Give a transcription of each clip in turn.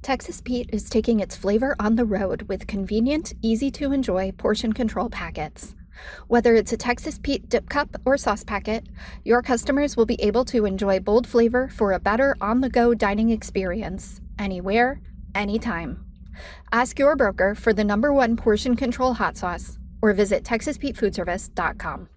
Texas Peet is taking its flavor on the road with convenient, easy-to-enjoy portion control packets. Whether it's a Texas Peet dip cup or sauce packet, your customers will be able to enjoy bold flavor for a better on-the-go dining experience, anywhere, anytime. Ask your broker for the #1 portion control hot sauce or visit TexasPeetFoodservice.com.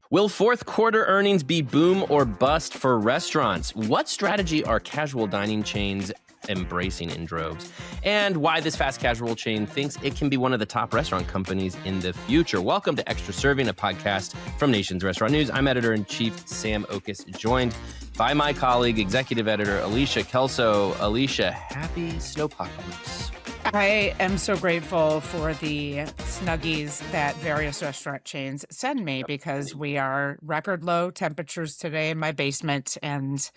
Will fourth quarter earnings be boom or bust for restaurants? What strategy are casual dining chains embracing in droves? And why this fast casual chain thinks it can be one of the top restaurant companies in the future. Welcome to Extra Serving, a podcast from Nation's Restaurant News. I'm Editor-in-Chief Sam Oches, joined by my colleague, Executive Editor Alicia Kelso. Alicia, happy snowpocalypse. I am so grateful for the Snuggies that various restaurant chains send me because we are record low temperatures today in my basement, and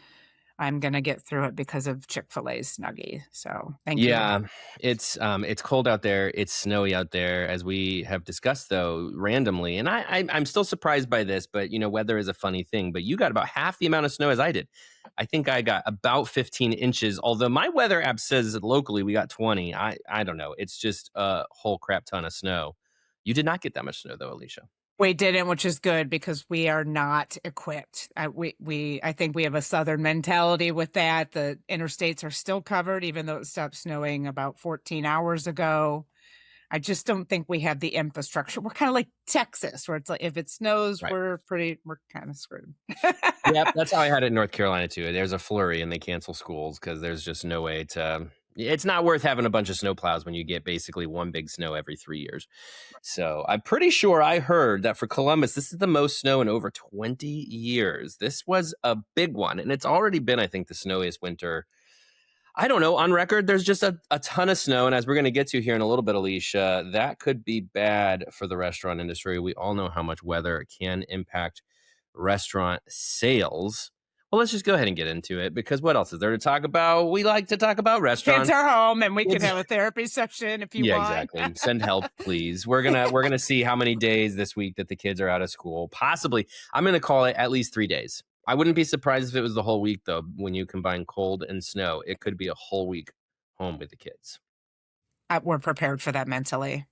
I'm going to get through it because of Chick-fil-A's Snuggie. So thank you. Yeah, it's cold out there. It's snowy out there, as we have discussed, though, randomly. And I'm still surprised by this, but, you know, weather is a funny thing. But you got about half the amount of snow as I did. I think I got about 15 inches, although my weather app says that locally we got 20. I don't know. It's just a whole crap ton of snow. You did not get that much snow, though, Alicia. We didn't, which is good because we are not equipped. I think we have a Southern mentality with that. The interstates are still covered, even though it stopped snowing about 14 hours ago. I just don't think we have the infrastructure. We're kind of like Texas, where it's like if it snows, Right. we're kind of screwed. Yep, that's how I had it in North Carolina too. There's a flurry and they cancel schools because there's just no way to. It's not worth having a bunch of snowplows when you get basically one big snow every 3 years. So I'm pretty sure I heard that for Columbus, this is the most snow in over 20 years. This was a big one, and it's already been, I think, the snowiest winter. I don't know, on record, there's just a ton of snow. And as we're going to get to here in a little bit, Alicia, that could be bad for the restaurant industry. We all know how much weather can impact restaurant sales. Well, let's just go ahead and get into it, because what else is there to talk about? We like to talk about restaurants. Kids are home, and we can have a therapy session if you want. Yeah, exactly. Send help, please. We're gonna see how many days this week that the kids are out of school. Possibly, I'm gonna call it at least 3 days. I wouldn't be surprised if it was the whole week, though. When you combine cold and snow, it could be a whole week home with the kids. We're prepared for that mentally.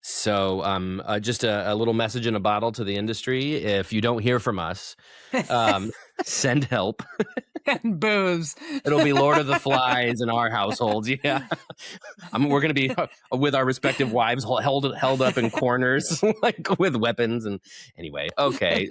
So just a little message in a bottle to the industry. If you don't hear from us, send help. And booze. It'll be Lord of the Flies in our households. Yeah. We're going to be with our respective wives held up in corners like with weapons. And anyway, okay.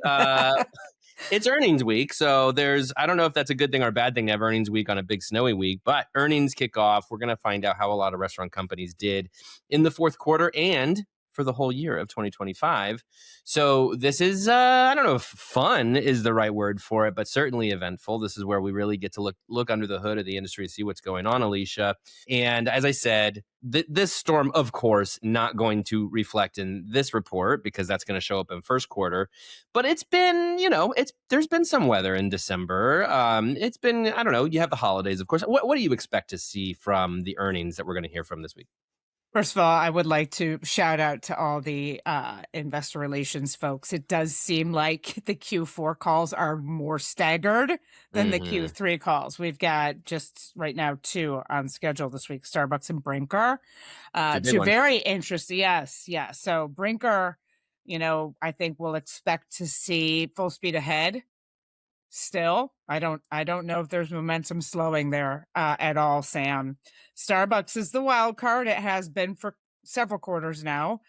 It's earnings week, so I don't know if that's a good thing or a bad thing to have earnings week on a big snowy week, but earnings kick off. We're going to find out how a lot of restaurant companies did in the fourth quarter and for the whole year of 2025. So this is, I don't know if fun is the right word for it, but certainly eventful. This is where we really get to look under the hood of the industry, see what's going on, Alicia. And as I said, this storm, of course, not going to reflect in this report because that's going to show up in first quarter. But it's been, there's been some weather in December. It's been, I don't know, you have the holidays, of course. What do you expect to see from the earnings that we're going to hear from this week? First of all, I would like to shout out to all the investor relations folks. It does seem like the Q4 calls are more staggered than the Q3 calls. We've got just right now 2 on schedule this week, Starbucks and Brinker. 2 very interesting. Yes. So Brinker, I think we'll expect to see full speed ahead. Still, I don't know if there's momentum slowing there at all, Sam. Starbucks is the wild card. It has been for several quarters now.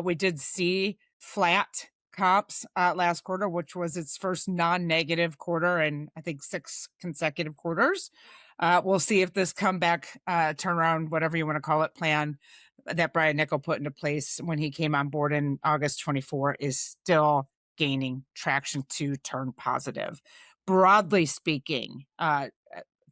We did see flat comps last quarter, which was its first non-negative quarter in, I think, 6 consecutive quarters. We'll see if this comeback, turnaround, whatever you want to call it, plan that Brian Niccol put into place when he came on board in August 24 is still gaining traction to turn positive. Broadly speaking,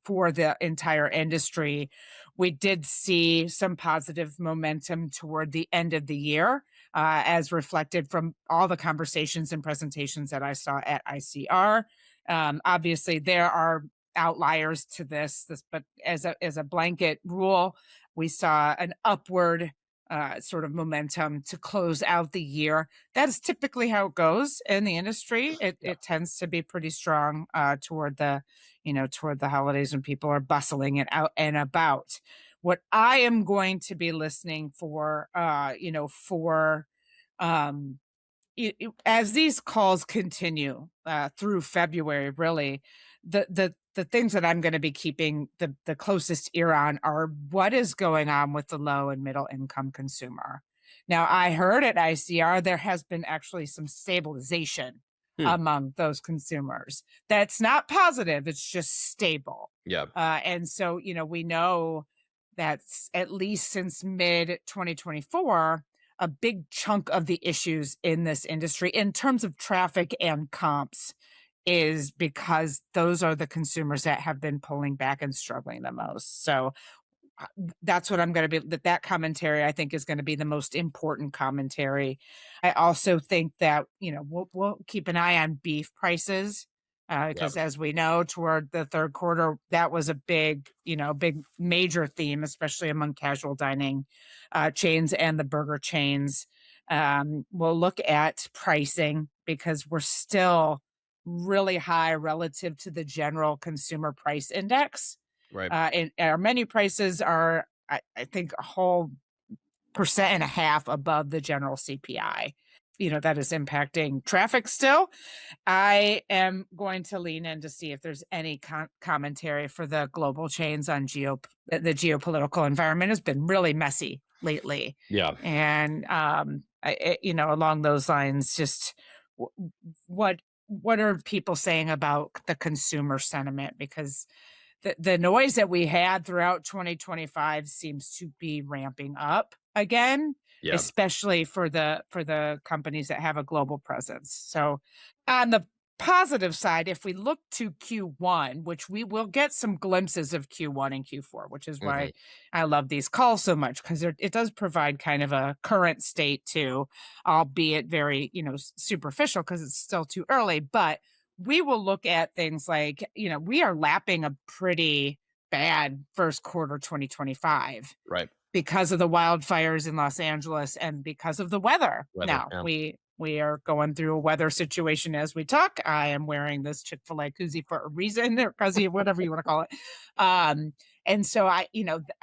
for the entire industry, we did see some positive momentum toward the end of the year, as reflected from all the conversations and presentations that I saw at ICR. Obviously, there are outliers to this, but as a blanket rule, we saw an upward sort of momentum to close out the year. That is typically how it goes in the industry. It tends to be pretty strong toward the holidays when people are bustling and out and about. What I am going to be listening for, um, as these calls continue through February, really, the things that I'm going to be keeping the closest ear on are what is going on with the low and middle income consumer. Now, I heard at ICR there has been actually some stabilization among those consumers. That's not positive; it's just stable. Yeah. And so, we know that at least since mid 2024, a big chunk of the issues in this industry in terms of traffic and comps is because those are the consumers that have been pulling back and struggling the most. So that's what I'm going to be, that commentary I think is going to be the most important commentary. I also think that, we'll keep an eye on beef prices because as we know, toward the third quarter, that was a big major theme, especially among casual dining chains and the burger chains. We'll look at pricing because we're still really high relative to the general consumer price index. Right. And our menu prices are, I think, a whole 1.5% above the general CPI. That is impacting traffic still. I am going to lean in to see if there's any commentary for the global chains on the geopolitical environment has been really messy lately. Yeah. And, along those lines, just what are people saying about the consumer sentiment? Because the noise that we had throughout 2025 seems to be ramping up again, especially for the companies that have a global presence. So on the positive side, if we look to Q1, which we will get some glimpses of Q1 and Q4, which is why I love these calls so much, because it does provide kind of a current state too, albeit very, superficial because it's still too early. But we will look at things like, we are lapping a pretty bad first quarter 2025. Right. Because of the wildfires in Los Angeles and because of the weather. Now, we are going through a weather situation as we talk. I am wearing this Chick-fil-A koozie for a reason, or koozie, whatever you want to call it. And so I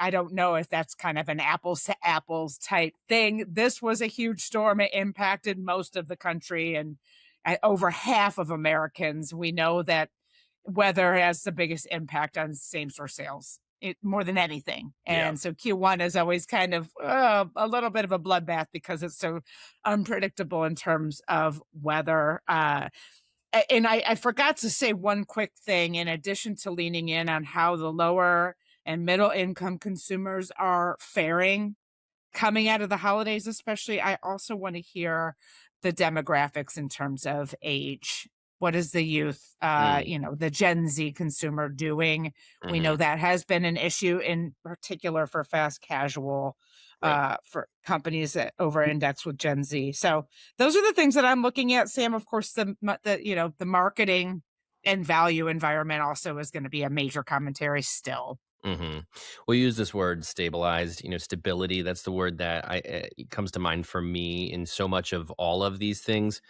don't know if that's kind of an apples to apples type thing. This was a huge storm. It impacted most of the country and over half of Americans. We know that weather has the biggest impact on same-store sales. More than anything. And so Q1 is always kind of a little bit of a bloodbath because it's so unpredictable in terms of weather. And I forgot to say one quick thing, in addition to leaning in on how the lower and middle income consumers are faring coming out of the holidays, especially, I also want to hear the demographics in terms of age. What is the youth, the Gen Z consumer doing? We know that has been an issue in particular for fast casual, for companies that over-index with Gen Z. So those are the things that I'm looking at, Sam. Of course, the marketing and value environment also is going to be a major commentary still. We use this word stabilized, stability. That's the word that it comes to mind for me in so much of all of these things.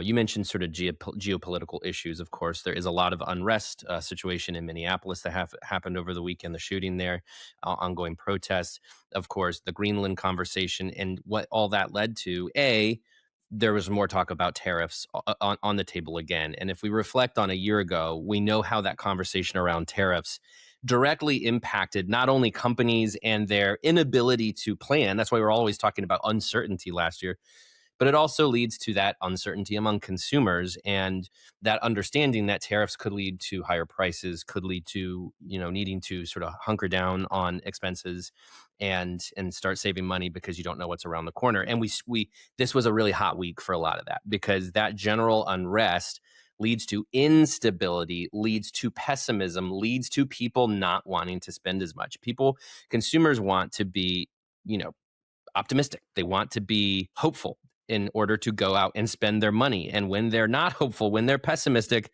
You mentioned sort of geopolitical issues. Of course, there is a lot of unrest situation in Minneapolis that happened over the weekend, the shooting there, ongoing protests. Of course, the Greenland conversation and what all that led to. There was more talk about tariffs on the table again. And if we reflect on a year ago, we know how that conversation around tariffs directly impacted not only companies and their inability to plan. That's why we're always talking about uncertainty last year, but it also leads to that uncertainty among consumers and that understanding that tariffs could lead to higher prices, could lead to, needing to sort of hunker down on expenses and start saving money because you don't know what's around the corner. And this was a really hot week for a lot of that because that general unrest leads to instability, leads to pessimism, leads to people not wanting to spend as much. Consumers want to be, optimistic. They want to be hopeful in order to go out and spend their money. And when they're not hopeful, when they're pessimistic,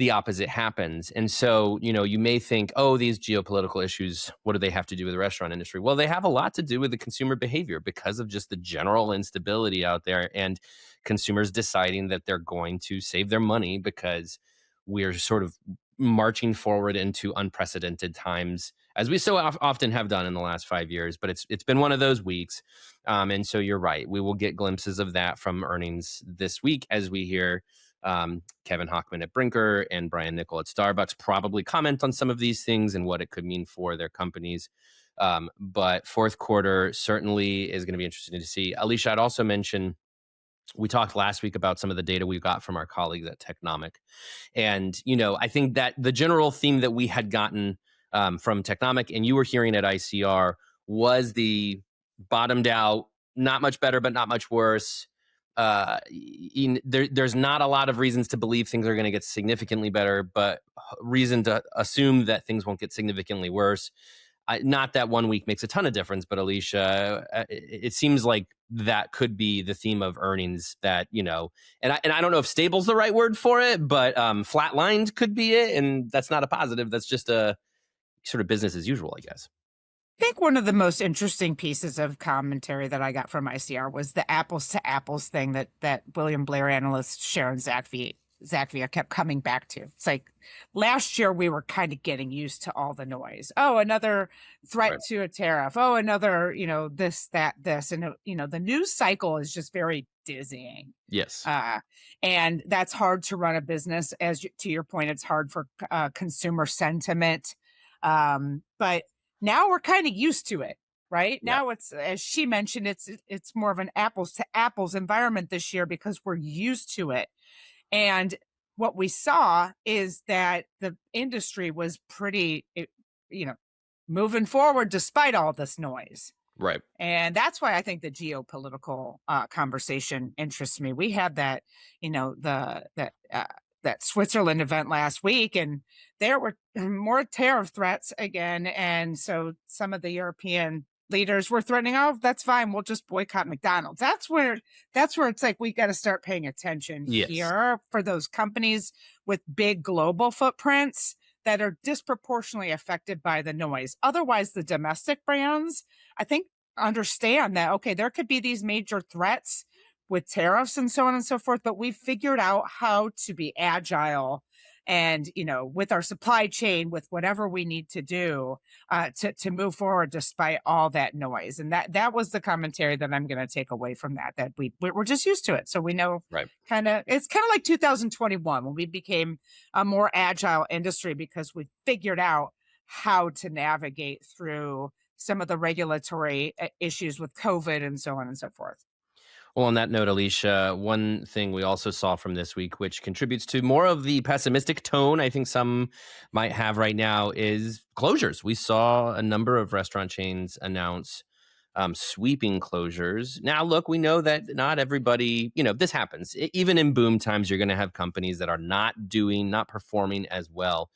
the opposite happens. And so, you may think, oh, these geopolitical issues, what do they have to do with the restaurant industry? Well, they have a lot to do with the consumer behavior because of just the general instability out there and consumers deciding that they're going to save their money because we're sort of marching forward into unprecedented times, as we so often have done in the last 5 years. But it's been one of those weeks. And so you're right. We will get glimpses of that from earnings this week as we hear Kevin Hochman at Brinker and Brian Niccol at Starbucks probably comment on some of these things and what it could mean for their companies. But fourth quarter certainly is going to be interesting to see. Alicia, I'd also mention, we talked last week about some of the data we got from our colleagues at Technomic. And, I think that the general theme that we had gotten from Technomic, and you were hearing at ICR, was the bottomed out, not much better, but not much worse. There's not a lot of reasons to believe things are going to get significantly better, but reason to assume that things won't get significantly worse. Not that 1 week makes a ton of difference, but Alicia, it seems like that could be the theme of earnings. That and I don't know if stable's the right word for it, but flatlined could be it, and that's not a positive. That's just a sort of business as usual, I guess. I think one of the most interesting pieces of commentary that I got from ICR was the apples to apples thing that William Blair analyst Sharon Zakvia kept coming back to. It's like last year we were kind of getting used to all the noise. Oh, another threat to a tariff. Oh, another, this, that, this. And, the news cycle is just very dizzying. Yes. And that's hard to run a business. To your point, it's hard for consumer sentiment. But now we're kind of used to it, right? Yeah. Now it's, as she mentioned, it's more of an apples to apples environment this year because we're used to it. And what we saw is that the industry was pretty, moving forward despite all this noise. Right. And that's why I think the geopolitical conversation interests me. We had that, that Switzerland event last week, and there were more tariff threats again. And so some of the European leaders were threatening, oh, that's fine, we'll just boycott McDonald's. That's where it's like, we got to start paying attention here for those companies with big global footprints that are disproportionately affected by the noise. Otherwise, the domestic brands, I think, understand that, okay, there could be these major threats with tariffs and so on and so forth, but we've figured out how to be agile and, with our supply chain, with whatever we need to do to move forward despite all that noise. And that was the commentary that I'm going to take away from that we're just used to it. So we know it's kind of like 2021 when we became a more agile industry because we figured out how to navigate through some of the regulatory issues with COVID and so on and so forth. Well, on that note, Alicia, one thing we also saw from this week, which contributes to more of the pessimistic tone I think some might have right now, is closures. We saw a number of restaurant chains announce sweeping closures. Now, look, we know that not everybody, this happens. Even in boom times, you're going to have companies that are not performing as well.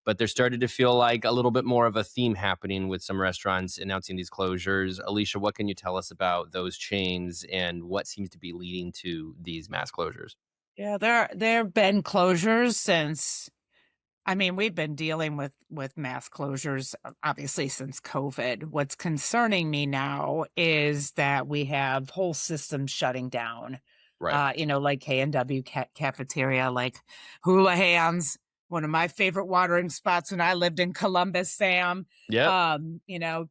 But there started to feel like a little bit more of a theme happening with some restaurants announcing these closures. Alicia, what can you tell us about those chains and what seems to be leading to these mass closures? Yeah, there have been closures since, we've been dealing with mass closures, obviously, since COVID. What's concerning me now is that we have whole systems shutting down. Right. Like K&W Cafeteria, like Hula Hands, one of my favorite watering spots when I lived in Columbus, Sam. Yeah.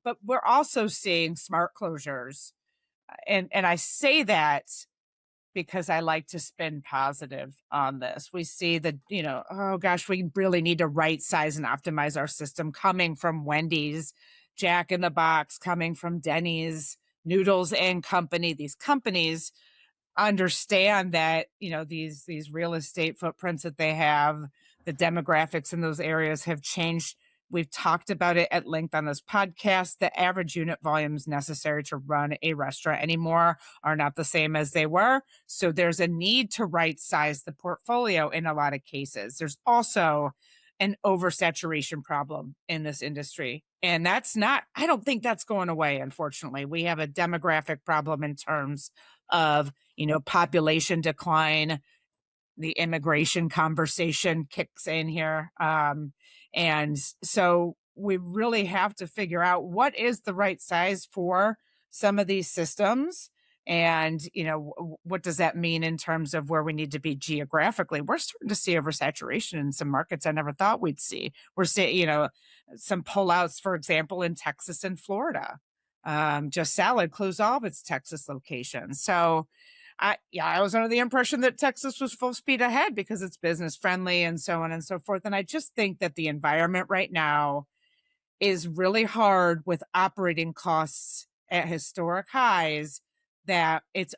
But we're also seeing smart closures. And I say that because I like to spin positive on this. We see that, oh gosh, we really need to right size and optimize our system coming from Wendy's, Jack in the Box, coming from Denny's, Noodles and Company. These companies understand that, these real estate footprints that they have, the demographics in those areas have changed. We've talked about it at length on this podcast. The average unit volumes necessary to run a restaurant anymore are not the same as they were. So there's a need to right size the portfolio in a lot of cases. There's also an oversaturation problem in this industry. And I don't think that's going away, unfortunately. We have a demographic problem in terms of, population decline, the immigration conversation kicks in here. And so we really have to figure out what is the right size for some of these systems. And, what does that mean in terms of where we need to be geographically? We're starting to see oversaturation in some markets I never thought we'd see. We're seeing, some pullouts, for example, in Texas and Florida. Just Salad closed all of its Texas locations. So I was under the impression that Texas was full speed ahead because it's business friendly and so on and so forth. And I just think that the environment right now is really hard with operating costs at historic highs, that it's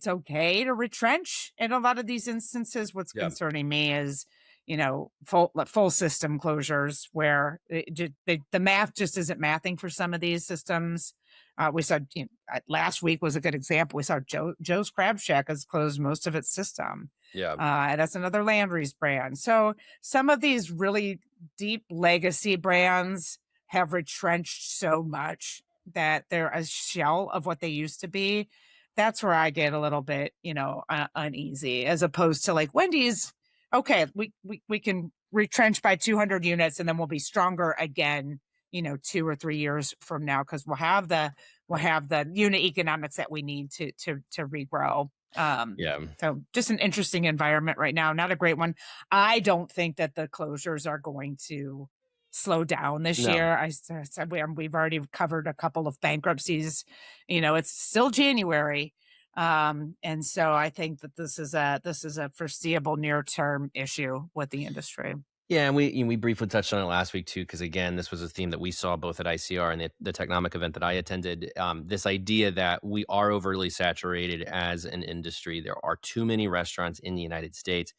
okay to retrench in a lot of these instances. What's concerning me is, full system closures where the math just isn't mathing for some of these systems. We saw last week was a good example. We saw Joe's Crab Shack has closed most of its system. That's another Landry's brand. So some of these really deep legacy brands have retrenched so much that they're a shell of what they used to be. That's where I get a little bit, uneasy, as opposed to like Wendy's. Okay, we can retrench by 200 units and then we'll be stronger again, 2 or 3 years from now, because we'll have the unit economics that we need to regrow. So just an interesting environment right now, not a great one. I don't think that the closures are going to slow down this year. I said we've already covered a couple of bankruptcies. It's still January. And so I think that this is a foreseeable near-term issue with the industry. Yeah, and we briefly touched on it last week too, because again, this was a theme that we saw both at ICR and the Technomic event that I attended. This idea that we are overly saturated as an industry. There are too many restaurants in the United States.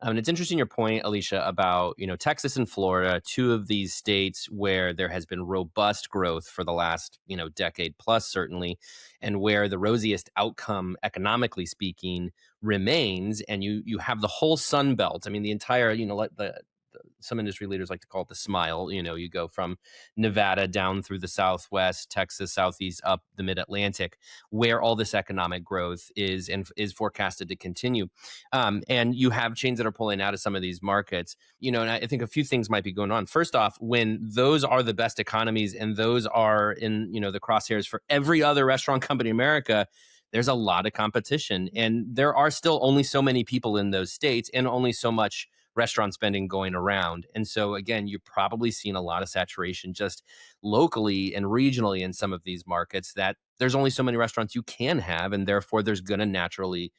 And it's interesting your point, Alicia, about Texas and Florida, two of these states where there has been robust growth for the last decade plus, certainly, and where the rosiest outcome, economically speaking, remains. And you have the whole Sun Belt. I mean, the entire some industry leaders like to call it the smile. You go from Nevada down through the Southwest, Texas, Southeast, up the Mid-Atlantic, where all this economic growth is and is forecasted to continue. And you have chains that are pulling out of some of these markets. And I think a few things might be going on. First off, when those are the best economies and those are in the crosshairs for every other restaurant company in America, there's a lot of competition, and there are still only so many people in those states and only so much restaurant spending going around. And so again, you're probably seeing a lot of saturation just locally and regionally in some of these markets, that there's only so many restaurants you can have, and therefore there's going to naturally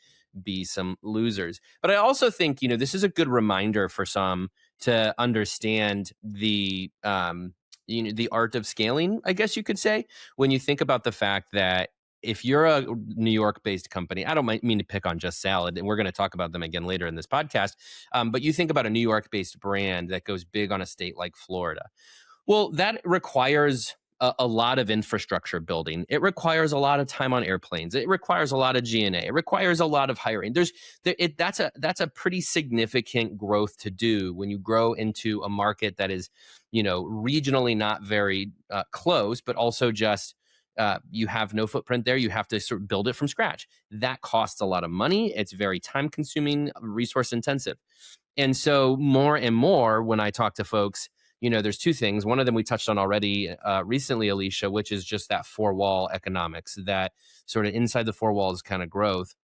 be some losers. But I also think, this is a good reminder for some to understand the the art of scaling, I guess you could say, when you think about the fact that if you're a New York-based company, I don't mean to pick on Just Salad, and we're going to talk about them again later in this podcast, but you think about a New York-based brand that goes big on a state like Florida. Well, that requires a lot of infrastructure building. It requires a lot of time on airplanes. It requires a lot of G&A. It requires a lot of hiring. That's a pretty significant growth to do when you grow into a market that is, regionally not very close, but also just you have no footprint there. You have to sort of build it from scratch. That costs a lot of money. It's very time consuming, resource intensive. And so more and more when I talk to folks, there's two things. One of them we touched on already recently, Alicia, which is just that four-wall economics, that sort of inside the four walls kind of growth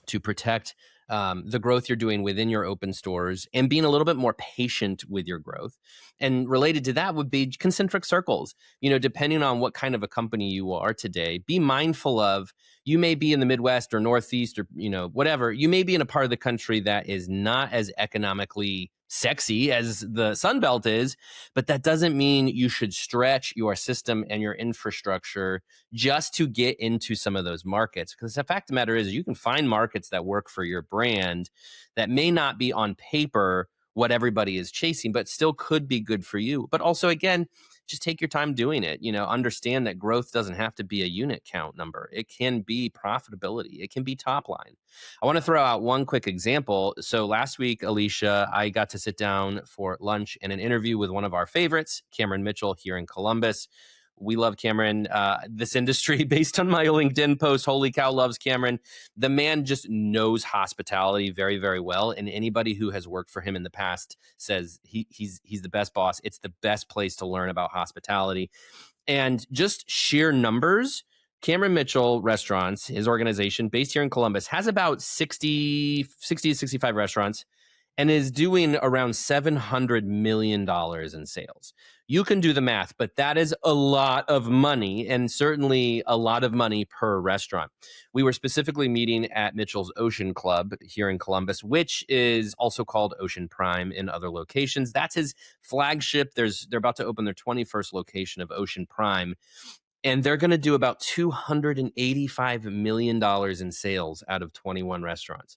to protect the growth you're doing within your open stores, and being a little bit more patient with your growth. And related to that would be concentric circles. Depending on what kind of a company you are today, be mindful of, you may be in the Midwest or Northeast or, whatever. You may be in a part of the country that is not as economically sexy as the Sun Belt is, but that doesn't mean you should stretch your system and your infrastructure just to get into some of those markets. Because the fact of the matter is, you can find markets that work for your brand that may not be on paper what everybody is chasing, but still could be good for you. But also, again, just take your time doing it. Understand that growth doesn't have to be a unit count number. It can be profitability. It can be top line. I want to throw out one quick example. So last week, Alicia, I got to sit down for lunch and an interview with one of our favorites, Cameron Mitchell, here in Columbus. We love Cameron. This industry, based on my LinkedIn post, Holy Cow loves Cameron. The man just knows hospitality very, very well. And anybody who has worked for him in the past says he's the best boss. It's the best place to learn about hospitality. And just sheer numbers, Cameron Mitchell Restaurants, his organization based here in Columbus, has about 60 to 65 restaurants and is doing around $700 million in sales. You can do the math, but that is a lot of money, and certainly a lot of money per restaurant. We were specifically meeting at Mitchell's Ocean Club here in Columbus, which is also called Ocean Prime in other locations. That's his flagship. They're about to open their 21st location of Ocean Prime, and they're going to do about $285 million in sales out of 21 restaurants,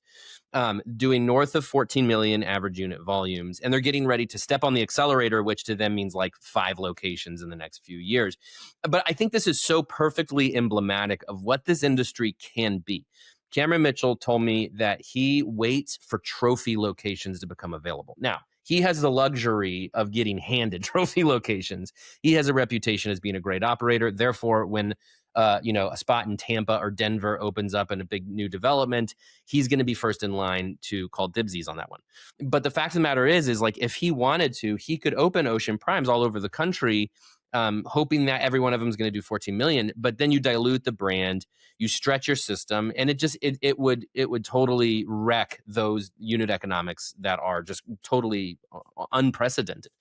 doing north of 14 million average unit volumes. And they're getting ready to step on the accelerator, which to them means like 5 locations in the next few years. But I think this is so perfectly emblematic of what this industry can be. Cameron Mitchell told me that he waits for trophy locations to become available. Now, he has the luxury of getting handed trophy locations. He has a reputation as being a great operator. Therefore, when a spot in Tampa or Denver opens up in a big new development, he's going to be first in line to call dibsies on that one. But the fact of the matter is like if he wanted to, he could open Ocean Primes all over the country, hoping that every one of them is going to do 14 million. But then you dilute the brand, you stretch your system, and it would totally wreck those unit economics that are just totally unprecedented.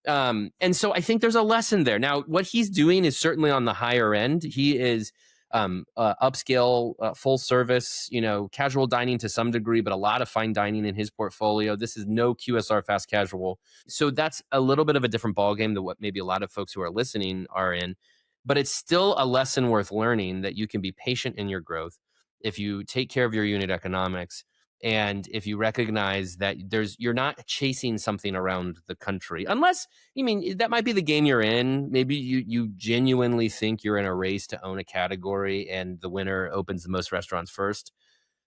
And so I think there's a lesson there. Now, what he's doing is certainly on the higher end. He is upscale, full service, casual dining to some degree, but a lot of fine dining in his portfolio. This is no QSR fast casual. So that's a little bit of a different ballgame than what maybe a lot of folks who are listening are in. But it's still a lesson worth learning that you can be patient in your growth if you take care of your unit economics. And if you recognize that you're not chasing something around the country, unless, that might be the game you're in. Maybe you genuinely think you're in a race to own a category and the winner opens the most restaurants first.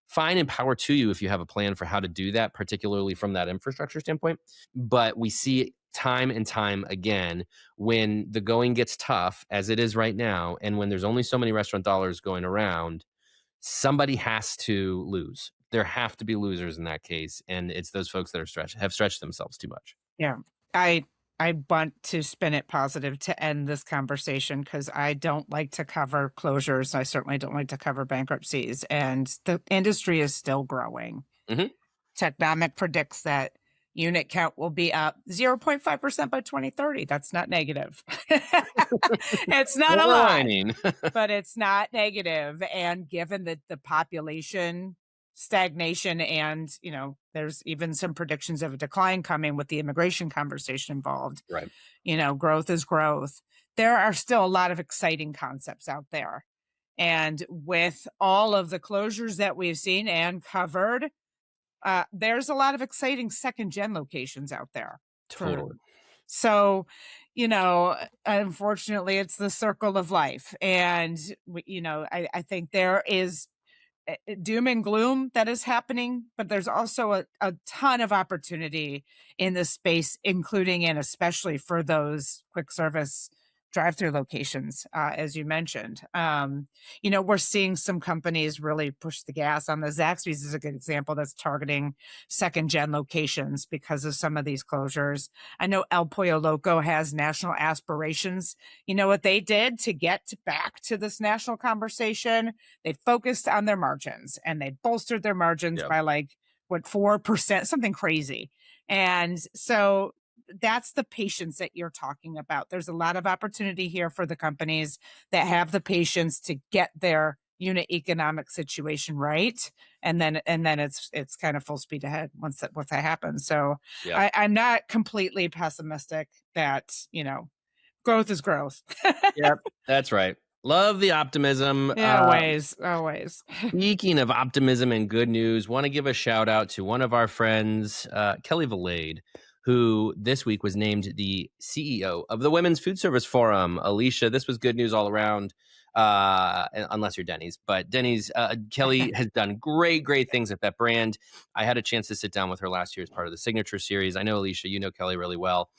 Fine and power to you if you have a plan for how to do that, particularly from that infrastructure standpoint. But we see time and time again when the going gets tough, as it is right now, and when there's only so many restaurant dollars going around, somebody has to lose. There have to be losers in that case, and it's those folks that have stretched themselves too much. Yeah, I want to spin it positive to end this conversation because I don't like to cover closures. I certainly don't like to cover bankruptcies, and the industry is still growing. Mm-hmm. Technomic predicts that unit count will be up 0.5% by 2030. That's not negative. It's not a lot, but it's not negative. And given that the population stagnation and, there's even some predictions of a decline coming with the immigration conversation involved. Right. Growth is growth. There are still a lot of exciting concepts out there. And with all of the closures that we've seen and covered, there's a lot of exciting second-gen locations out there. Totally. So, unfortunately, it's the circle of life. And, I think there is doom and gloom that is happening, but there's also a ton of opportunity in this space, including and especially for those quick service drive-through locations, as you mentioned. We're seeing some companies really push the gas on the Zaxby's is a good example that's targeting second-gen locations because of some of these closures. I know El Pollo Loco has national aspirations. You know what they did to get back to this national conversation? They focused on their margins and they bolstered their margins by 4%, something crazy. And so that's the patience that you're talking about. There's a lot of opportunity here for the companies that have the patience to get their unit economic situation right. And then it's kind of full speed ahead once that happens. So I'm not completely pessimistic that, growth is growth. Yep, that's right. Love the optimism. Always. Speaking of optimism and good news, want to give a shout out to one of our friends, Kelli Valade, who this week was named the CEO of the Women's Foodservice Forum. Alicia, this was good news all around. unless you're Denny's. But Denny's, Kelli has done great things at that brand. I had a chance to sit down with her last year as part of the Signature Series. I know, Alicia, you know Kelli really well.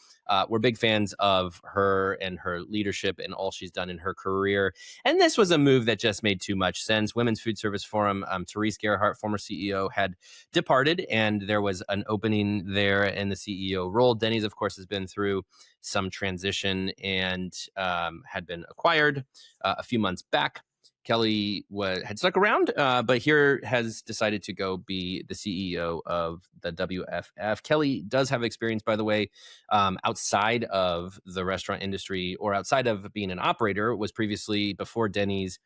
We're big fans of her and her leadership and all she's done in her career. And this was a move that just made too much sense. Women's Foodservice Forum, Therese Gerhardt, former CEO, had departed, and there was an opening there in the CEO role. Denny's, of course, has been through some transition and had been acquired a few months back. Kelli had stuck around, but here has decided to go be the CEO of the WFF. Kelli does have experience, by the way, outside of the restaurant industry or outside of being an operator. Was previously, before Denny's,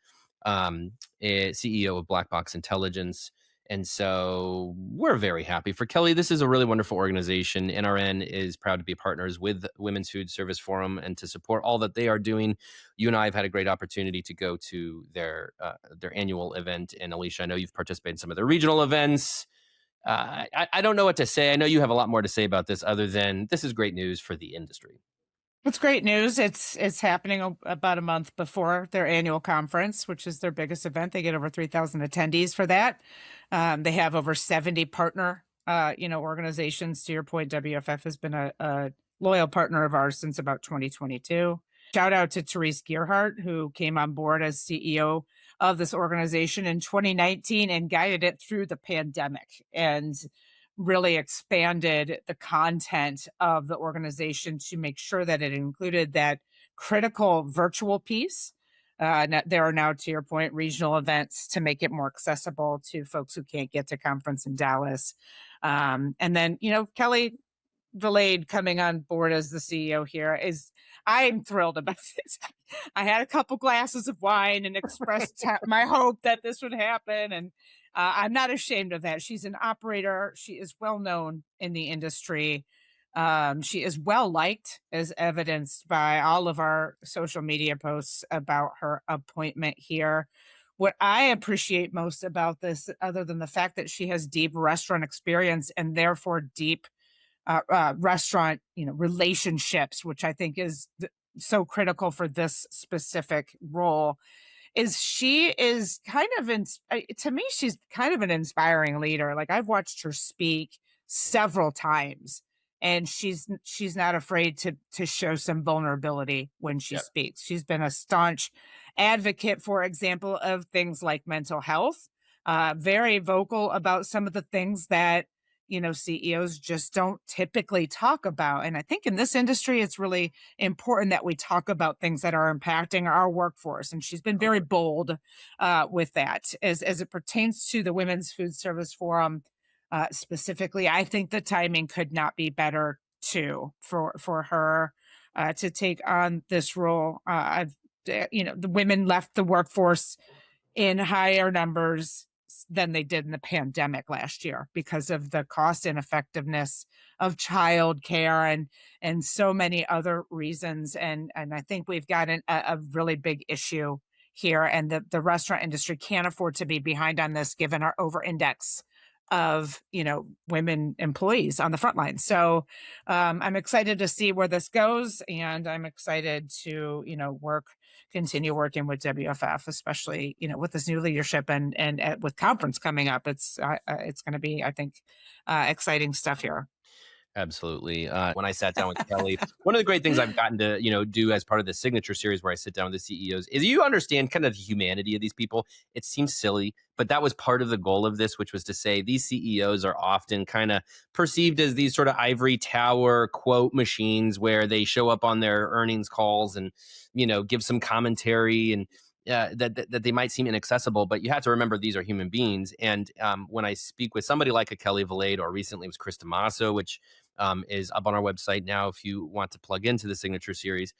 CEO of Black Box Intelligence. And so we're very happy for Kelli. This is a really wonderful organization. NRN is proud to be partners with Women's Foodservice Forum and to support all that they are doing. You and I have had a great opportunity to go to their annual event. And Alicia, I know you've participated in some of their regional events. I don't know what to say. I know you have a lot more to say about this other than this is great news for the industry. It's great news. It's happening about a month before their annual conference, which is their biggest event. They get over 3,000 attendees for that. They have over 70 partner, organizations. To your point, WFF has been a loyal partner of ours since about 2022. Shout out to Therese Gerhardt, who came on board as CEO of this organization in 2019 and guided it through the pandemic and really expanded the content of the organization to make sure that it included that critical virtual piece. There are now, to your point, regional events to make it more accessible to folks who can't get to conference in Dallas. And then, Kelli Valade coming on board as the CEO here I'm thrilled about this. I had a couple glasses of wine and expressed my hope that this would happen. And I'm not ashamed of that. She's an operator. She is well known in the industry. She is well liked, as evidenced by all of our social media posts about her appointment here. What I appreciate most about this, other than the fact that she has deep restaurant experience and therefore deep restaurant, relationships, which I think is so critical for this specific role, is she is kind of, to me, she's kind of an inspiring leader. Like, I've watched her speak several times, and she's not afraid to show some vulnerability when she speaks. She's been a staunch advocate, for example, of things like mental health, very vocal about some of the things that CEOs just don't typically talk about. And I think in this industry, it's really important that we talk about things that are impacting our workforce. And she's been very bold with that as it pertains to the Women's Foodservice Forum specifically. I think the timing could not be better too for her to take on this role. The women left the workforce in higher numbers than they did in the pandemic last year because of the cost and effectiveness of childcare and so many other reasons. And I think we've got a really big issue here, and the restaurant industry can't afford to be behind on this given our over-index of women employees on the front line. So I'm excited to see where this goes, and I'm excited to continue working with WFF, especially with this new leadership and with conference coming up. It's going to be, I think, exciting stuff here. Absolutely. When I sat down with Kelli, one of the great things I've gotten to, do as part of the Signature Series where I sit down with the CEOs is you understand kind of the humanity of these people. It seems silly, but that was part of the goal of this, which was to say these CEOs are often kind of perceived as these sort of ivory tower quote machines where they show up on their earnings calls and, give some commentary and that they might seem inaccessible, but you have to remember these are human beings. And when I speak with somebody like a Kelli Valade, or recently it was Chris Tomaso, which is up on our website now if you want to plug into the Signature Series,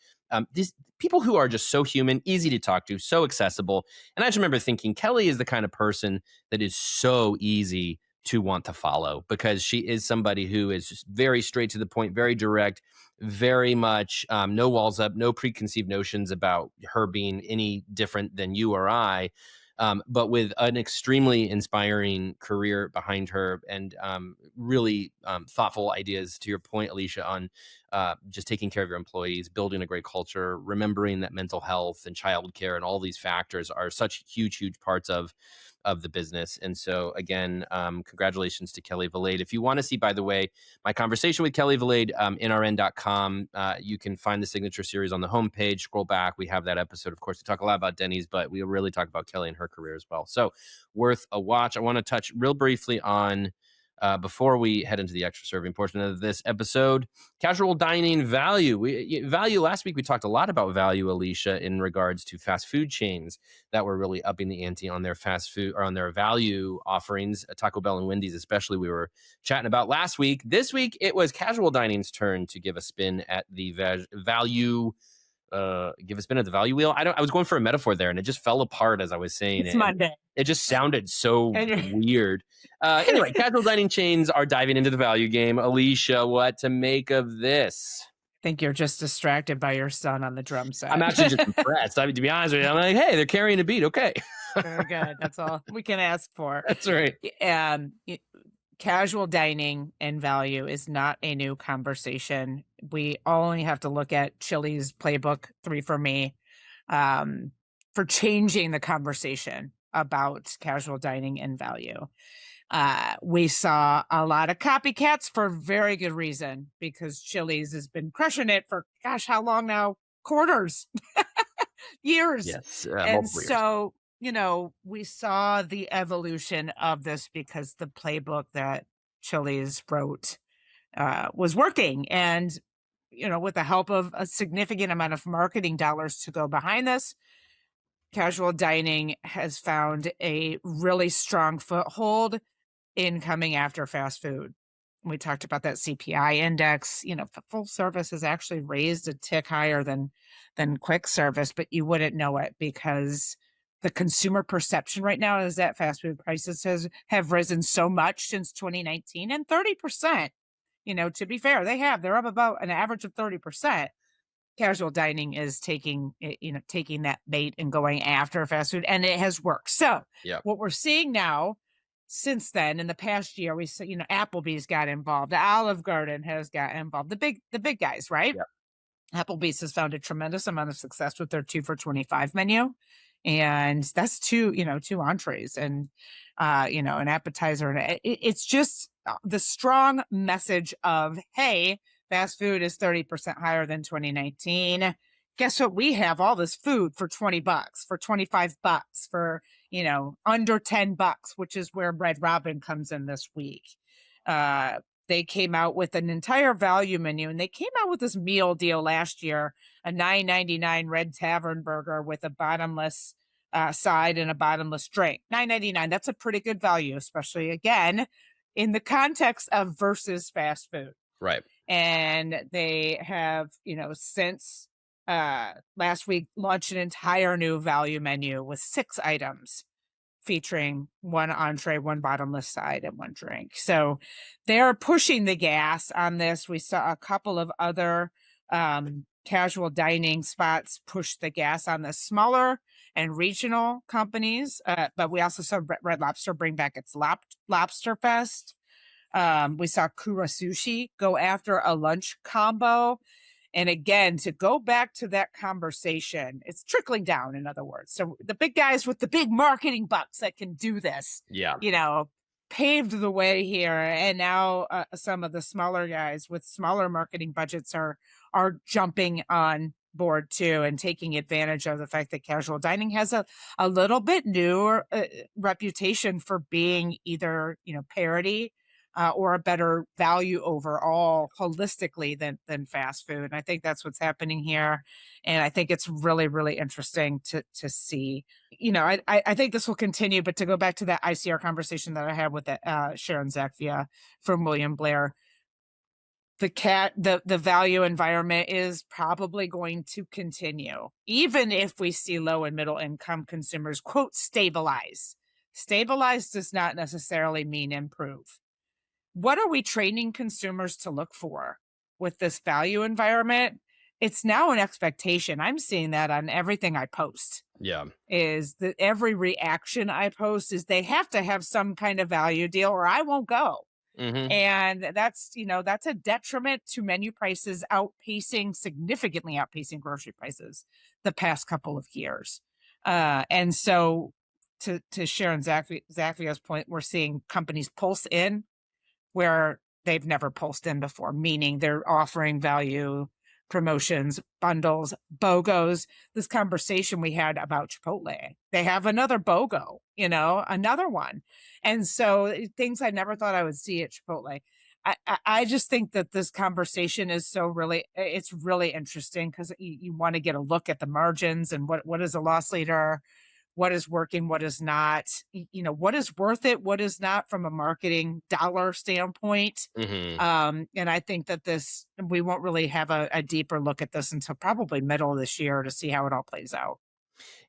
these people who are just so human, easy to talk to, so accessible. And I just remember thinking Kelli is the kind of person that is so easy to want to follow because she is somebody who is just very straight to the point, very direct, very much no walls up, no preconceived notions about her being any different than you or I. but with an extremely inspiring career behind her, and really thoughtful ideas, to your point, Alicia, on just taking care of your employees, building a great culture, remembering that mental health and childcare and all these factors are such huge parts of the business. And so again, congratulations to Kelli Valade. If you want to see, by the way, my conversation with Kelli Valade, nrn.com, you can find the signature series on the homepage. Scroll back. We have that episode. Of course, we talk a lot about Denny's, but we really talk about Kelli and her career as well. So worth a watch. I want to touch real briefly on, before we head into the extra serving portion of this episode, casual dining value. Value, last week we talked a lot about value, Alicia, in regards to fast food chains that were really upping the ante on their fast food, or on their value offerings. Taco Bell and Wendy's especially, we were chatting about last week. This week it was casual dining's turn to give a spin at the value wheel. I was going for a metaphor there and it just fell apart as I was saying It's it. Monday. It just sounded so weird. Anyway, casual dining chains are diving into the value game. Alicia, what to make of this? I think you're just distracted by your son on the drum set. I'm actually just impressed. I mean, to be honest with you, I'm like, hey, they're carrying a beat. Okay. Very good. That's all we can ask for. That's right. Casual dining and value is not a new conversation. We only have to look at Chili's playbook 3 for Me for changing the conversation about casual dining and value. We saw a lot of copycats for very good reason, because Chili's has been crushing it for, gosh, how long now? Quarters, years. Yes. And so, we saw the evolution of this because the playbook that Chili's wrote was working. And, with the help of a significant amount of marketing dollars to go behind this, casual dining has found a really strong foothold in coming after fast food. We talked about that CPI index. Full service has actually raised a tick higher than quick service, but you wouldn't know it because the consumer perception right now is that fast food prices have risen so much since 2019, and 30%. To be fair, they're up about an average of 30%. Casual dining is taking that bait and going after fast food, and it has worked. So what we're seeing now, since then, in the past year, we saw, Applebee's got involved, the Olive Garden has got involved, the big guys, right? Yep. Applebee's has found a tremendous amount of success with their 2 for $25 menu. And that's two entrees and, an appetizer. And it's just the strong message of, hey, fast food is 30% higher than 2019. Guess what? We have all this food for $20, for $25, for, under $10, which is where Red Robin comes in this week. They came out with an entire value menu, and they came out with this meal deal last year, a $9.99 Red Tavern burger with a bottomless side and a bottomless drink. $9.99. That's a pretty good value, especially, again, in the context of versus fast food. Right. And they have, since last week, launched an entire new value menu with 6 items, featuring 1 entree, 1 bottomless side, and 1 drink. So they're pushing the gas on this. We saw a couple of other casual dining spots push the gas on the smaller and regional companies. But we also saw Red Lobster bring back its Lobster Fest. We saw Kura Sushi go after a lunch combo. And again, to go back to that conversation, it's trickling down, in other words. So the big guys with the big marketing bucks that can do this, paved the way here. And now some of the smaller guys with smaller marketing budgets are jumping on board too, and taking advantage of the fact that casual dining has a little bit newer reputation for being either, parity or a better value overall holistically than fast food. And I think that's what's happening here. And I think it's really, really interesting to see. I think this will continue, but to go back to that ICR conversation that I had with Sharon Zakvia from William Blair, the value environment is probably going to continue, even if we see low and middle income consumers, quote, stabilize. Stabilize does not necessarily mean improve. What are we training consumers to look for with this value environment? it's now an expectation. I'm seeing that on everything I post. Yeah. Is that every reaction I post is they have to have some kind of value deal or I won't go. Mm-hmm. And that's, that's a detriment to menu prices significantly outpacing grocery prices the past couple of years. And so to Sharon Zafia's point, we're seeing companies pulse in where they've never pulsed in before, meaning they're offering value promotions, bundles, BOGOs. This conversation we had about Chipotle, they have another BOGO, another one. And so things I never thought I would see at Chipotle. I just think that this conversation is it's really interesting because you want to get a look at the margins and what is a loss leader, what is working, what is not, what is worth it, what is not from a marketing dollar standpoint. Mm-hmm. And I think that we won't really have a deeper look at this until probably middle of this year to see how it all plays out.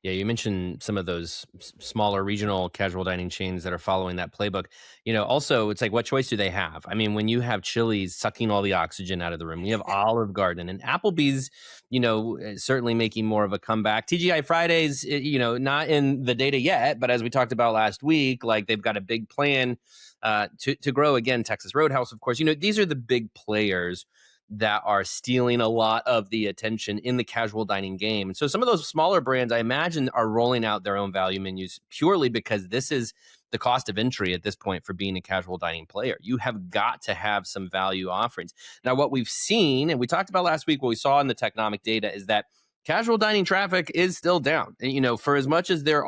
Yeah, you mentioned some of those smaller regional casual dining chains that are following that playbook. Also, it's like, what choice do they have? I mean, when you have Chili's sucking all the oxygen out of the room, we have Olive Garden and Applebee's, certainly making more of a comeback. TGI Fridays, not in the data yet, but as we talked about last week, like they've got a big plan to grow again. Texas Roadhouse, of course, these are the big players that are stealing a lot of the attention in the casual dining game. And so some of those smaller brands, I imagine, are rolling out their own value menus purely because this is the cost of entry at this point for being a casual dining player. You have got to have some value offerings. Now, what we've seen, and we talked about last week, what we saw in the Technomic data is that casual dining traffic is still down. And, for as much as there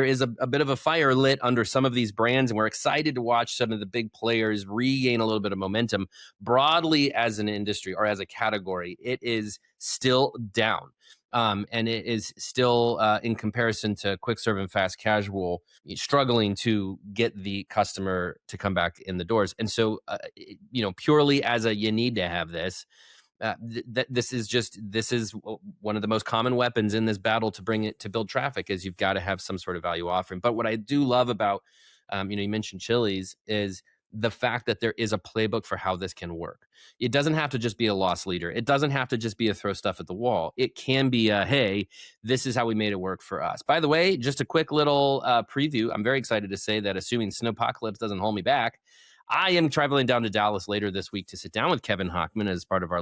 is a bit of a fire lit under some of these brands, and we're excited to watch some of the big players regain a little bit of momentum. Broadly as an industry or as a category, it is still down. And it is still, in comparison to quick serve and fast casual, struggling to get the customer to come back in the doors. And so, purely as you need to have this, this is one of the most common weapons in this battle to build traffic is you've got to have some sort of value offering. But what I do love about, you mentioned Chili's is the fact that there is a playbook for how this can work. It doesn't have to just be a loss leader. It doesn't have to just be a throw stuff at the wall. It can be hey, this is how we made it work for us. By the way, just a quick little preview. I'm very excited to say that assuming Snowpocalypse doesn't hold me back, I am traveling down to Dallas later this week to sit down with Kevin Hochman as part of our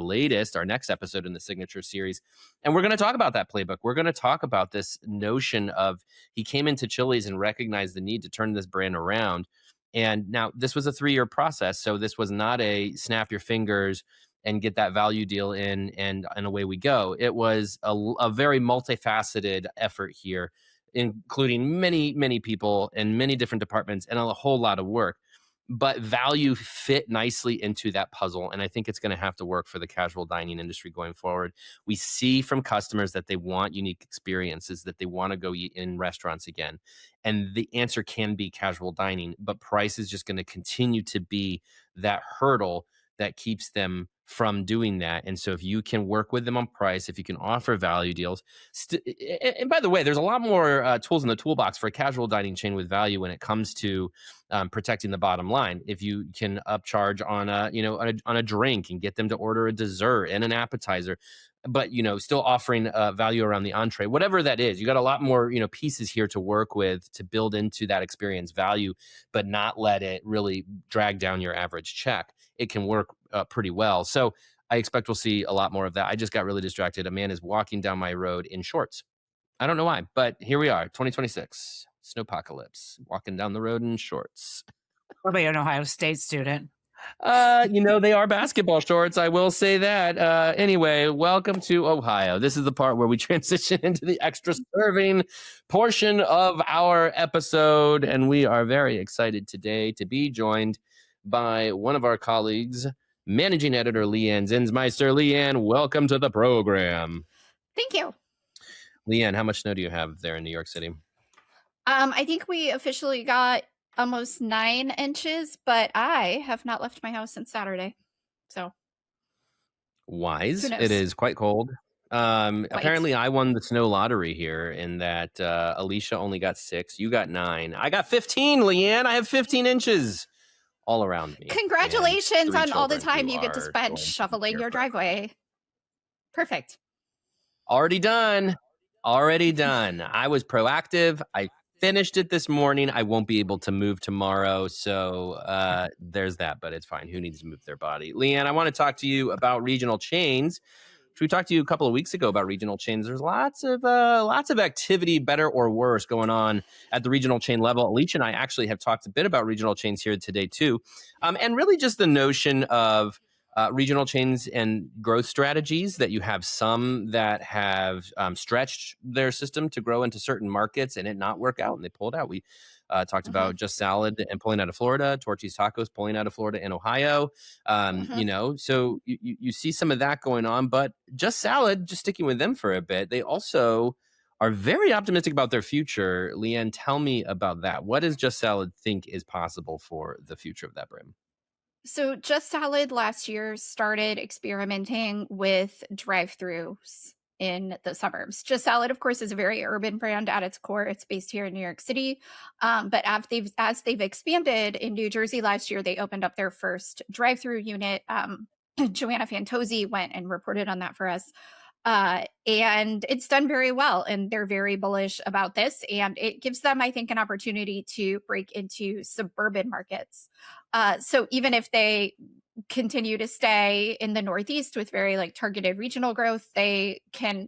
next episode in the Signature series. And we're going to talk about that playbook. We're going to talk about this notion of he came into Chili's and recognized the need to turn this brand around. And now this was a 3-year process. So this was not a snap your fingers and get that value deal in and away we go. It was a very multifaceted effort here, including many, many people in many different departments and a whole lot of work. But value fit nicely into that puzzle. And I think it's going to have to work for the casual dining industry going forward. We see from customers that they want unique experiences, that they want to go eat in restaurants again. And the answer can be casual dining, but price is just going to continue to be that hurdle that keeps them from doing that. And so if you can work with them on price, if you can offer value deals, and by the way, there's a lot more tools in the toolbox for a casual dining chain with value when it comes to protecting the bottom line. If you can upcharge on a drink and get them to order a dessert and an appetizer, but still offering value around the entree, whatever that is, you got a lot more pieces here to work with to build into that experience value, but not let it really drag down your average check. It can work pretty well. So I expect we'll see a lot more of that. I just got really distracted. A man is walking down my road in shorts. I don't know why, but here we are, 2026, Snowpocalypse, walking down the road in shorts. Probably an Ohio State student. They are basketball shorts. I will say that. Anyway, welcome to Ohio. This is the part where we transition into the extra serving portion of our episode. And we are very excited today to be joined by one of our colleagues, managing editor Leigh Anne Zinsmeister. Leigh Anne, welcome to the program. Thank you. Leigh Anne, how much snow do you have there in New York City? I think we officially got almost 9 inches, but I have not left my house since Saturday. So wise. It is quite cold. Apparently I won the snow lottery here in that Alicia only got 6. You got 9. I got 15, Leigh Anne. I have 15 inches all around me. Congratulations on all the time you get to spend shoveling your driveway. Perfect. Already done. Already done. I was proactive. I finished it this morning. I won't be able to move tomorrow. So there's that, but it's fine. Who needs to move their body? Leigh Anne, I want to talk to you about regional chains. We talked to you a couple of weeks ago about regional chains. There's lots of activity, better or worse, going on at the regional chain level. Alicia and I actually have talked a bit about regional chains here today too, and really just the notion of regional chains and growth strategies, that you have some that have stretched their system to grow into certain markets and it not work out and they pulled out. We talked about Just Salad and pulling out of Florida, Torchy's Tacos pulling out of Florida and Ohio. So you see some of that going on, but Just Salad, just sticking with them for a bit, they also are very optimistic about their future. Leigh Anne, tell me about that. What does Just Salad think is possible for the future of that brand? So Just Salad last year started experimenting with drive-thrus in the suburbs. Just Salad, of course, is a very urban brand at its core. It's based here in New York City. But as they've expanded in New Jersey last year, they opened up their first drive-through unit. Joanna Fantozzi went and reported on that for us. And it's done very well, and they're very bullish about this. And it gives them, I think, an opportunity to break into suburban markets. So even if they continue to stay in the Northeast with very targeted regional growth, they can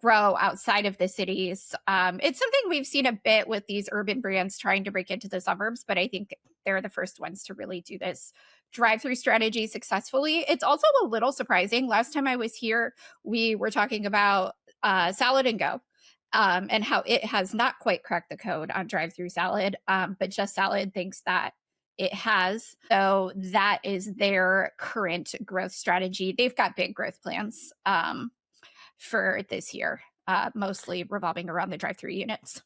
grow outside of the cities. It's something we've seen a bit with these urban brands trying to break into the suburbs, but I think they're the first ones to really do this drive-through strategy successfully. It's also a little surprising. Last time I was here, we were talking about Salad and Go. And how it has not quite cracked the code on drive-through salad, but Just Salad thinks that it has. So that is their current growth strategy. They've got big growth plans for this year, mostly revolving around the drive-through units.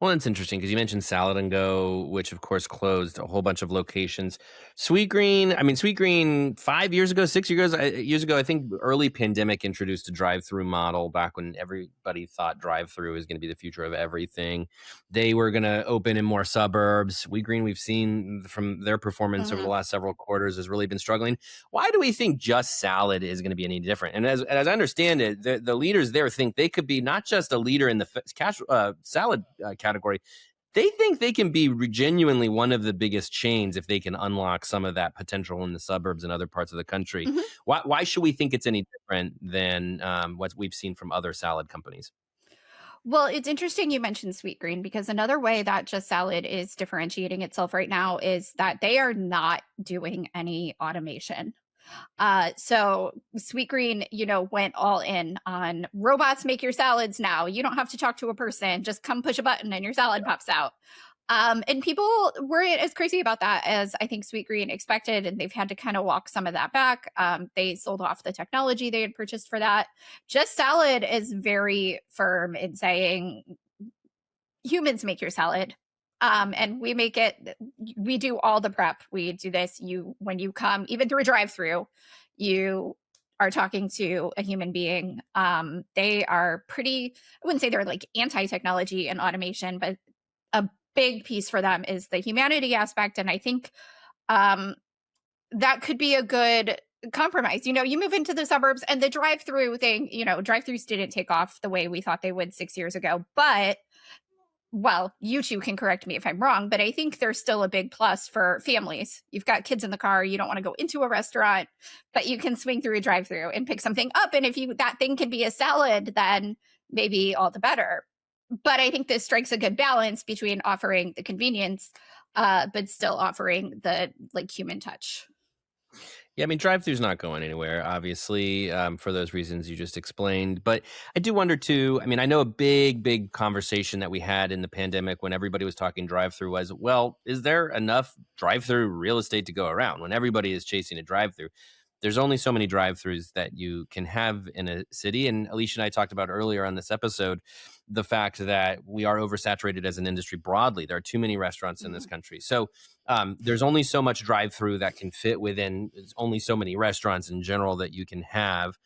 Well, it's interesting because you mentioned Salad and Go, which of course closed a whole bunch of locations. Sweetgreen 5 years ago, 6 years ago, I think early pandemic introduced a drive-through model back when everybody thought drive-through was going to be the future of everything. They were going to open in more suburbs. Sweetgreen, we've seen from their performance over the last several quarters, has really been struggling. Why do we think Just Salad is going to be any different? And as I understand it, the leaders there think they could be not just a leader in the salad category. They think they can be genuinely one of the biggest chains if they can unlock some of that potential in the suburbs and other parts of the country. Why should we think it's any different than what we've seen from other salad companies? Well, it's interesting you mentioned Sweetgreen, because another way that Just Salad is differentiating itself right now is that they are not doing any automation. So Sweetgreen, went all in on robots make your salads now. You don't have to talk to a person. Just come push a button and your salad pops out. And people weren't as crazy about that as I think Sweetgreen expected, and they've had to kind of walk some of that back. They sold off the technology they had purchased for that. Just Salad is very firm in saying humans make your salad. And we do all the prep. We do this. When you come, even through a drive-through, you are talking to a human being. They are I wouldn't say they're anti-technology and automation, but a big piece for them is the humanity aspect. And I think that could be a good compromise. You move into the suburbs and the drive-through thing, drive-throughs didn't take off the way we thought they would 6 years ago, but well, you two can correct me if I'm wrong, but I think there's still a big plus for families. You've got kids in the car, you don't want to go into a restaurant, but you can swing through a drive-through and pick something up. And if that thing can be a salad, then maybe all the better. But I think this strikes a good balance between offering the convenience, but still offering the human touch. Yeah, drive-thru's not going anywhere, obviously, for those reasons you just explained. But I do wonder, too, I know a big conversation that we had in the pandemic when everybody was talking drive-thru was, well, is there enough drive-thru real estate to go around? When everybody is chasing a drive-thru, there's only so many drive-thrus that you can have in a city. And Alicia and I talked about earlier on this episode the fact that we are oversaturated as an industry broadly. There are too many restaurants in this country. So there's only so much drive-thru that can fit within only so many restaurants in general that you can have.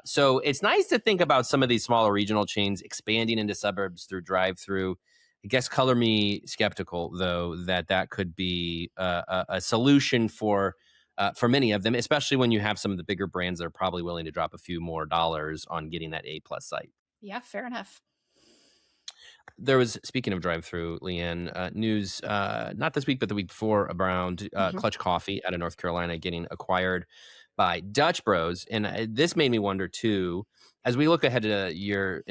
So it's nice to think about some of these smaller regional chains expanding into suburbs through drive-thru. I guess color me skeptical, though, that could be a solution for for many of them, especially when you have some of the bigger brands that are probably willing to drop a few more dollars on getting that A+ site. Yeah, fair enough. There was, speaking of drive-through, Leigh Anne, news, not this week, but the week before, around Clutch Coffee out of North Carolina getting acquired by Dutch Bros. And this made me wonder, too, as we look ahead to a year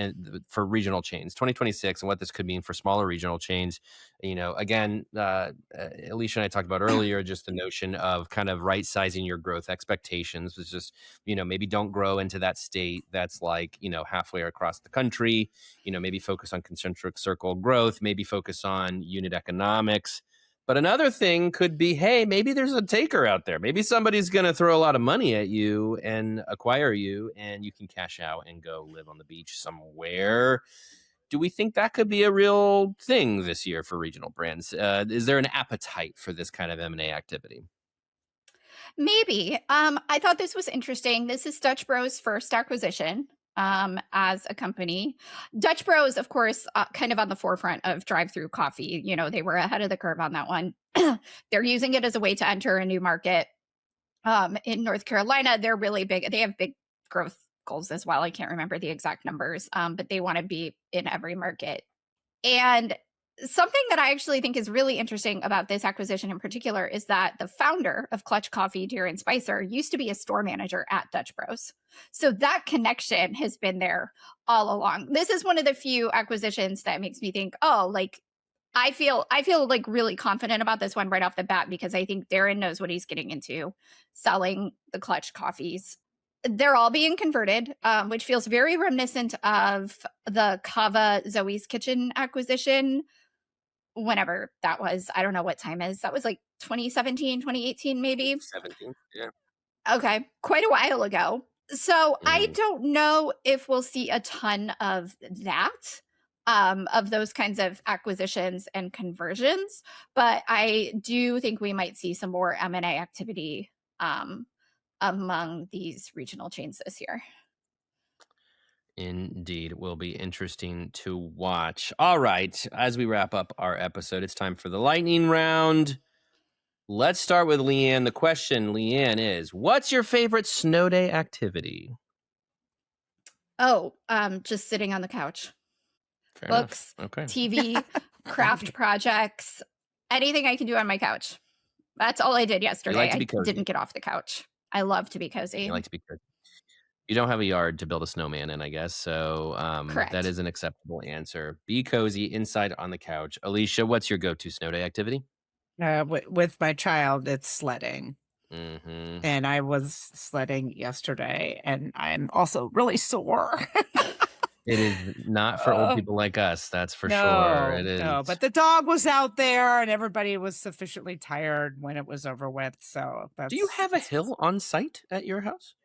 for regional chains, 2026, and what this could mean for smaller regional chains. Again, Alicia and I talked about earlier, just the notion of kind of right-sizing your growth expectations was just, maybe don't grow into that state that's like, halfway across the country, maybe focus on concentric circle growth, maybe focus on unit economics. But another thing could be, hey, maybe there's a taker out there. Maybe somebody's going to throw a lot of money at you and acquire you, and you can cash out and go live on the beach somewhere. Do we think that could be a real thing this year for regional brands? Is there an appetite for this kind of M&A activity? Maybe. I thought this was interesting. This is Dutch Bros' first acquisition as a company. Dutch Bros, of course, kind of on the forefront of drive-through coffee. They were ahead of the curve on that one. They're using it as a way to enter a new market. In North Carolina, they're really big. They have big growth goals as well. I can't remember the exact numbers, but they want to be in every market. And something that I actually think is really interesting about this acquisition in particular is that the founder of Clutch Coffee, Darren Spicer, used to be a store manager at Dutch Bros. So that connection has been there all along. This is one of the few acquisitions that makes me think, I feel like really confident about this one right off the bat, because I think Darren knows what he's getting into selling the Clutch coffees. They're all being converted, which feels very reminiscent of the Kava Zoe's Kitchen acquisition. Whenever that was, I don't know what time is. That was like 2017, 2018, maybe? 17, yeah. Okay, quite a while ago. So I don't know if we'll see a ton of that, of those kinds of acquisitions and conversions, but I do think we might see some more M&A activity among these regional chains this year. Indeed, will be interesting to watch. All right, as we wrap up our episode, it's time for the lightning round. Let's start with Leigh Anne. The question, Leigh Anne, is, what's your favorite snow day activity? Oh, just sitting on the couch. Fair Books, enough. Okay. TV, craft projects, anything I can do on my couch. That's all I did yesterday. like to be cozy. I didn't get off the couch. I love to be cozy. You like to be cozy. You don't have a yard to build a snowman in, I guess. So Correct. That is an acceptable answer. Be cozy inside on the couch. Alicia, what's your go-to snow day activity? With my child, it's sledding. Mm-hmm. And I was sledding yesterday, and I'm also really sore. It is not for old people like us, that's for sure. It is. No, but the dog was out there, and everybody was sufficiently tired when it was over with. So Do you have a hill on site at your house?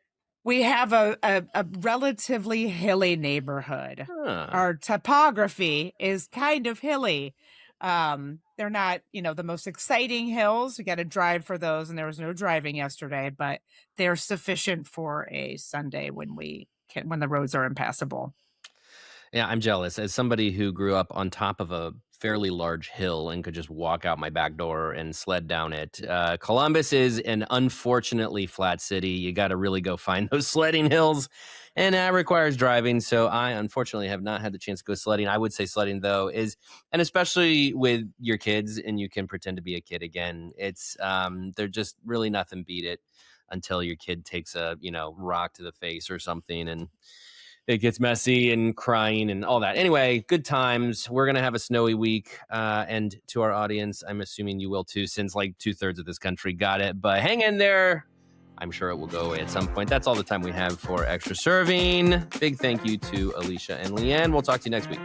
We have a relatively hilly neighborhood. Huh. Our topography is kind of hilly. They're not, the most exciting hills. We got to drive for those, and there was no driving yesterday, but they're sufficient for a Sunday when the roads are impassable. Yeah, I'm jealous. As somebody who grew up on top of a fairly large hill and could just walk out my back door and sled down it. Columbus is an unfortunately flat city. You got to really go find those sledding hills, and that requires driving. So I unfortunately have not had the chance to go sledding. I would say sledding, though, is, and especially with your kids and you can pretend to be a kid again, it's they're just really nothing beat it until your kid takes a rock to the face or something and it gets messy and crying and all that. Anyway, good times. We're going to have a snowy week. And to our audience, I'm assuming you will too, since like 2/3 of this country got it. But hang in there. I'm sure it will go away at some point. That's all the time we have for Extra Serving. Big thank you to Alicia and Leigh Anne. We'll talk to you next week.